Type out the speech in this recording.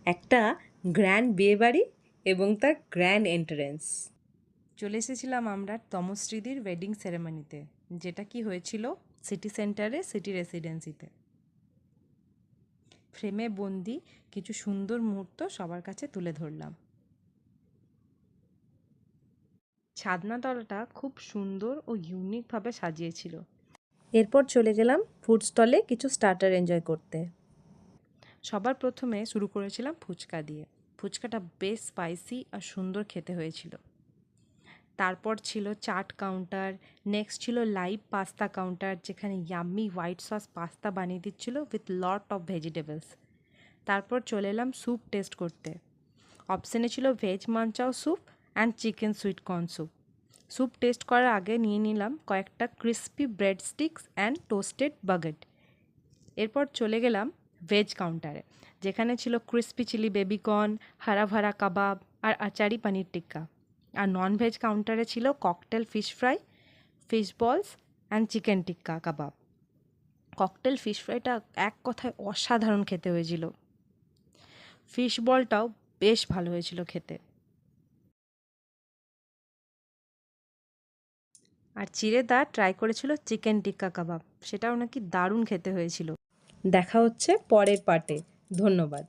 একটা গ্র্যান্ড বিয়েবাড়ি এবং তার গ্র্যান্ড এন্ট্রান্স। চলে এসেছিলাম আমরা তমশ্রীদির ওয়েডিং সেরেমনিতে, যেটা কি হয়েছিল সিটি সেন্টারে সিটি রেসিডেন্সিতে। ফ্রেমে বন্দি কিছু সুন্দর মুহূর্ত সবার কাছে তুলে ধরলাম। ছাদনাতলাটা খুব সুন্দর ও ইউনিকভাবে সাজিয়েছিল। এরপর চলে গেলাম ফুড স্টলে কিছু স্টার্টার এনজয় করতে। সবার প্রথমে শুরু করেছিলাম ফুচকা দিয়ে। ফুচকাটা বেশ স্পাইসি আর সুন্দর খেতে হয়েছিল। তারপর ছিল চাট কাউন্টার, নেক্সট ছিল লাইভ পাস্তা কাউন্টার, যেখানে ইয়াম্মি হোয়াইট সস পাস্তা বানিয়ে দিচ্ছিল উইথ লট অফ ভেজিটেবলস। তারপর চলে এলাম স্যুপ টেস্ট করতে। অপশানে ছিল veg manchow soup and chicken sweet corn soup. Soup test করার আগে নিয়ে নিলাম কয়েকটা crispy bread sticks and toasted baguette. এরপর চলে গেলাম ভেজ কাউন্টারে, যেখানে ছিল ক্রিস্পি চিলি বেবিকর্ন, হারা ভারা কাবাব আর আচারি পনির টিক্কা। আর নন ভেজ কাউন্টারে ছিল cocktail fish fry, fish balls and chicken tikka kebab. Cocktail fish ফ্রাইটা এক কথায় অসাধারণ খেতে হয়েছিল। ফিশ বলটাও বেশ ভালো হয়েছিল খেতে। আর চিড়েদা ট্রাই করেছিল চিকেন টিক্কা কাবাব, সেটাও নাকি দারুণ খেতে হয়েছিল। দেখা হচ্ছে পরের পার্টে। ধন্যবাদ।